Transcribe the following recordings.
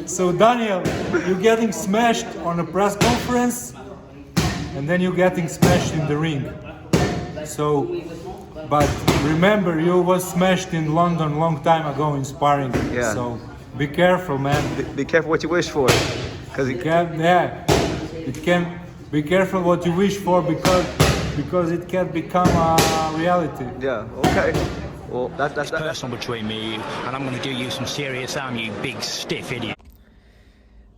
So Daniel, you're getting smashed on a press conference, and then you're getting smashed in the ring. So, but remember, you was smashed in London long time ago in sparring. Yeah. So be careful, man. Be careful what you wish for, because It can be careful what you wish for because it can become a reality. yeah. Okay. Well, that's Personal between me and you, and I'm going to do you some serious harm, you big stiff idiot.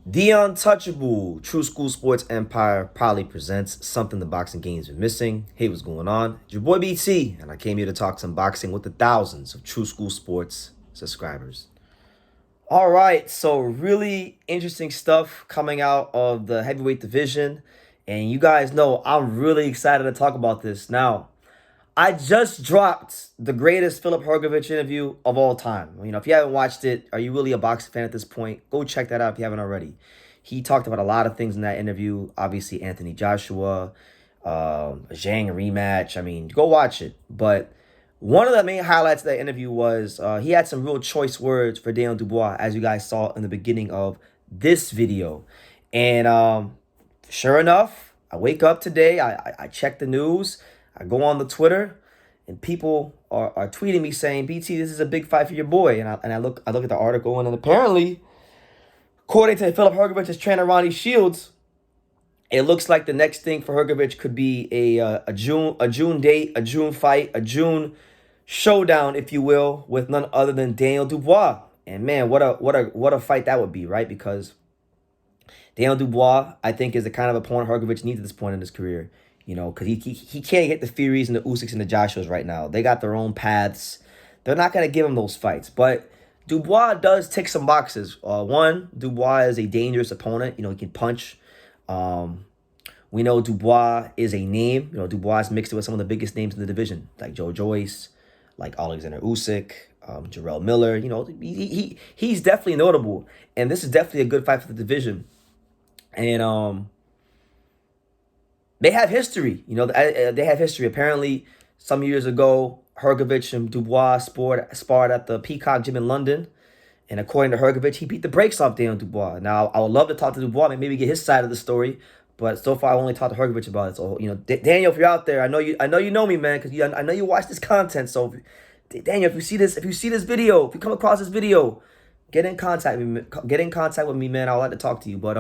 The Untouchable True School Sports Empire proudly presents something the boxing game's been missing. Hey, what's going on? It's your boy BT, and I came here to talk some boxing with the thousands of True School Sports subscribers. All right, so really interesting stuff coming out of the heavyweight division, and you guys know I'm really excited to talk about this. Now, I just dropped the greatest Filip Hrgovic interview of all time. You know, if you haven't watched it, are you really a boxing fan at this point? Go check that out if you haven't already. He talked about a lot of things in that interview. Obviously, Anthony Joshua, Zhang rematch. I mean, go watch it. But one of the main highlights of that interview was he had some real choice words for Daniel Dubois, as you guys saw in the beginning of this video. And sure enough, I wake up today, I check the news, I go on the Twitter, and people are tweeting me saying, BT, this is a big fight for your boy. And I look at the article, and apparently, according to Filip Hrgovic's trainer, Ronnie Shields, it looks like the next thing for Hrgovic could be a June date, a June fight, a June showdown, if you will, with none other than Daniel Dubois. And man, what a fight that would be, right? Because Daniel Dubois, I think, is the kind of opponent Hrgovic needs at this point in his career. You know, because he can't get the Furies and the Usyks and the Joshuas right now. They got their own paths. They're not going to give him those fights. But Dubois does tick some boxes. One, Dubois is a dangerous opponent. You know, he can punch. We know Dubois is a name. You know, Dubois is mixed with some of the biggest names in the division, like Joe Joyce, like Alexander Usyk, Jarrell Miller. You know, he's definitely notable. And this is definitely a good fight for the division. And they have history, you know. They have history. Apparently, some years ago, Hrgovic and Dubois sparred at the Peacock Gym in London, and according to Hrgovic, he beat the brakes off Daniel Dubois. Now, I would love to talk to Dubois, maybe get his side of the story, but so far I only talked to Hrgovic about it. So, you know, Daniel, if you're out there, I know you know me, man, because I know you watch this content. So, Daniel, if you see this video, if you come across this video, get in contact with me, man. I would like to talk to you, but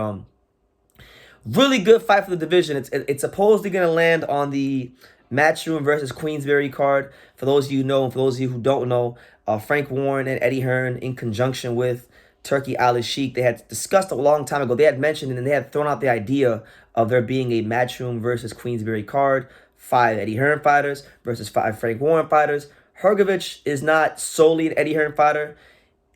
really good fight for the division. It's supposedly going to land on the Matchroom versus Queensberry card. For those of you who know, and for those of you who don't know, Frank Warren and Eddie Hearn, in conjunction with Turki Ali Sheikh, they had discussed a long time ago. They had mentioned and they had thrown out the idea of there being a Matchroom versus Queensberry card. 5 Eddie Hearn fighters versus 5 Frank Warren fighters. Hrgovic is not solely an Eddie Hearn fighter.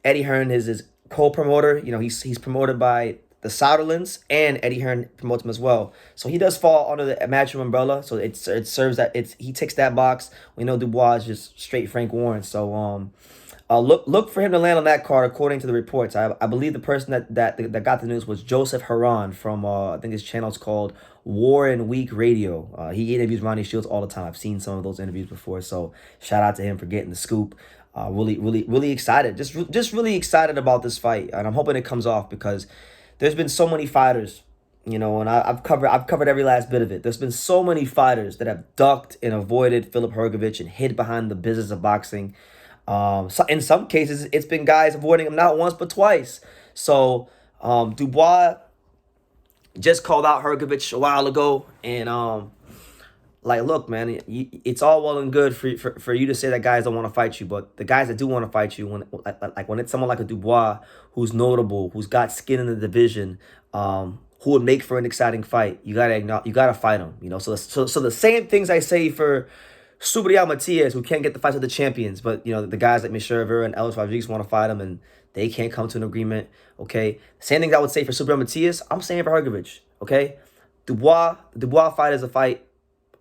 Eddie Hearn is his co-promoter. You know, he's promoted by the Southerlands, and Eddie Hearn promotes him as well. So he does fall under the Matchroom umbrella. So it serves that he ticks that box. We know Dubois is just straight Frank Warren. So look for him to land on that card according to the reports. I believe the person that got the news was Joseph Haran from I think his channel's called War and Week Radio. He interviews Ronnie Shields all the time. I've seen some of those interviews before. So shout out to him for getting the scoop. Really excited. Just really excited about this fight, and I'm hoping it comes off because there's been so many fighters, you know, and I've covered every last bit of it. There's been so many fighters that have ducked and avoided Filip Hrgovic and hid behind the business of boxing. So in some cases, it's been guys avoiding him not once but twice. So Dubois just called out Hrgovic a while ago, and like, look, man, it's all well and good for you to say that guys don't want to fight you, but the guys that do want to fight you, when it's someone like a Dubois who's notable, who's got skin in the division, who would make for an exciting fight, you gotta fight him, you know. So the same things I say for Subriel Matias, who can't get the fights with the champions, but you know the guys like Michel Rivera and Ellis Rodriguez want to fight him, and they can't come to an agreement. Okay, same things I would say for Subriel Matias, I'm saying for Hrgovic. Okay, the Dubois fight is a fight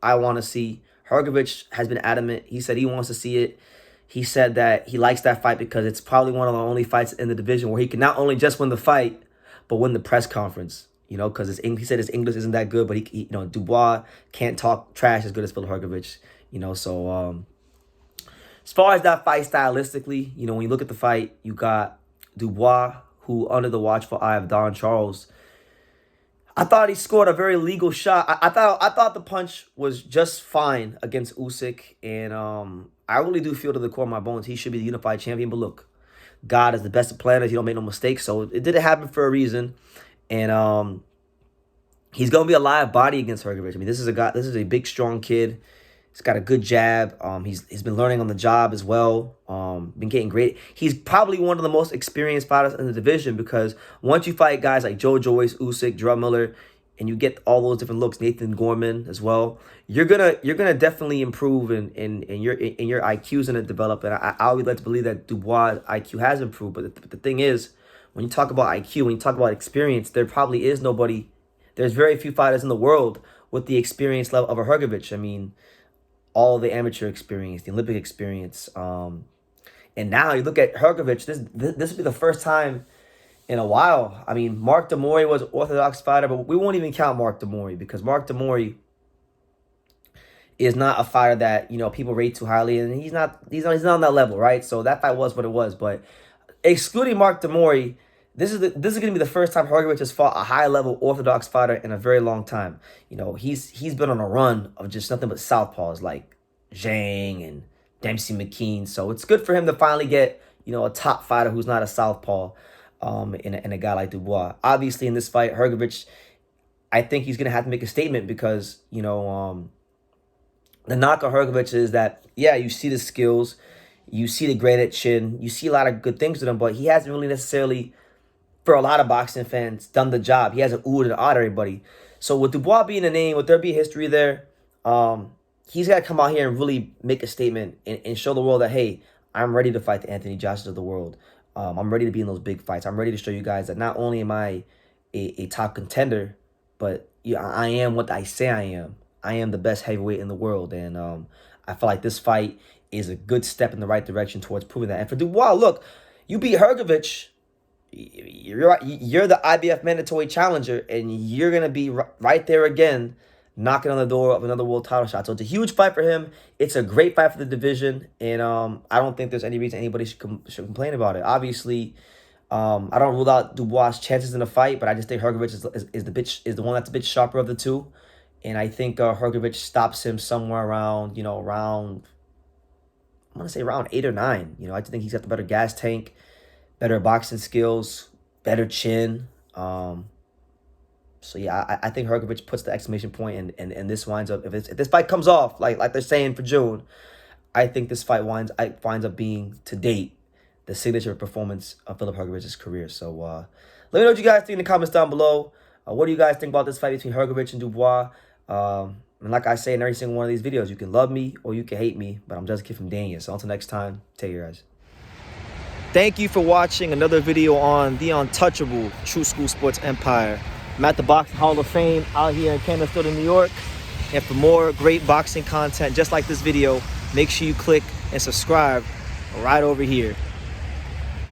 I want to see. Hrgovic has been adamant. He said he wants to see it. He said that he likes that fight because it's probably one of the only fights in the division where he can not only just win the fight, but win the press conference. You know, because he said his English isn't that good, but he you know, Dubois can't talk trash as good as Filip Hrgovic. You know, so as far as that fight stylistically, you know, when you look at the fight, you got Dubois, who under the watchful eye of Don Charles, I thought he scored a very legal shot. I thought the punch was just fine against Usyk, and I really do feel to the core of my bones he should be the unified champion. But look, God is the best of planners. He don't make no mistakes, so it didn't happen for a reason, and he's gonna be a live body against Hrgovic. I mean, this is a big, strong kid. He's got a good jab. He's been learning on the job as well. Been getting great. He's probably one of the most experienced fighters in the division, because once you fight guys like Joe Joyce, Usyk, Jarrell Miller, and you get all those different looks, Nathan Gorman as well, you're gonna definitely improve in your IQ's gonna develop. And I would like to believe that Dubois' IQ has improved. But the thing is, when you talk about IQ, when you talk about experience, there probably is nobody. There's very few fighters in the world with the experience level of a Hrgovic. I mean, all the amateur experience, the Olympic experience. And now you look at Hrgovic, this will be the first time in a while. I mean, Mark Demori was an orthodox fighter, but we won't even count Mark Demori, because Mark Demori is not a fighter that, you know, people rate too highly, and he's not on that level, right? So that fight was what it was. But excluding Mark Demori, this is going to be the first time Hrgovic has fought a high-level orthodox fighter in a very long time. You know, he's been on a run of just nothing but southpaws like Zhang and Dempsey McKean. So it's good for him to finally get, you know, a top fighter who's not a southpaw in a guy like Dubois. Obviously, in this fight, Hrgovic, I think he's going to have to make a statement, because, you know, the knock on Hrgovic is that, yeah, you see the skills, you see the graded chin, you see a lot of good things with him, but he hasn't really necessarily, for a lot of boxing fans, done the job. He hasn't oohed and awed everybody. So with Dubois being a name, with there be history there, he's got to come out here and really make a statement and show the world that, hey, I'm ready to fight the Anthony Joshuas of the world. I'm ready to be in those big fights. I'm ready to show you guys that not only am I a top contender, but yeah, I am what I say I am. I am the best heavyweight in the world. And I feel like this fight is a good step in the right direction towards proving that. And for Dubois, look, you beat Hrgovic, you're the IBF mandatory challenger, and you're going to be right there again, knocking on the door of another world title shot. So it's a huge fight for him. It's a great fight for the division, and I don't think there's any reason anybody should complain about it. Obviously, I don't rule out Dubois' chances in the fight, but I just think Hrgovic is the one that's a bit sharper of the two, and I think Hrgovic stops him somewhere around, you know, I'm going to say around 8 or 9. You know, I think he's got the better gas tank, better boxing skills, better chin. So yeah, I think Hrgovic puts the exclamation point, and this winds up, if this fight comes off like they're saying for June, I think this fight winds up being, to date, the signature performance of Filip Hrgovic's career. So let me know what you guys think in the comments down below. What do you guys think about this fight between Hrgovic and Dubois? And like I say in every single one of these videos, you can love me or you can hate me, but I'm just a kid from Dania. So until next time, take care, guys. Thank you for watching another video on the untouchable True School Sports Empire. I'm at the Boxing Hall of Fame out here in Canastota, New York. And for more great boxing content just like this video, make sure you click and subscribe right over here.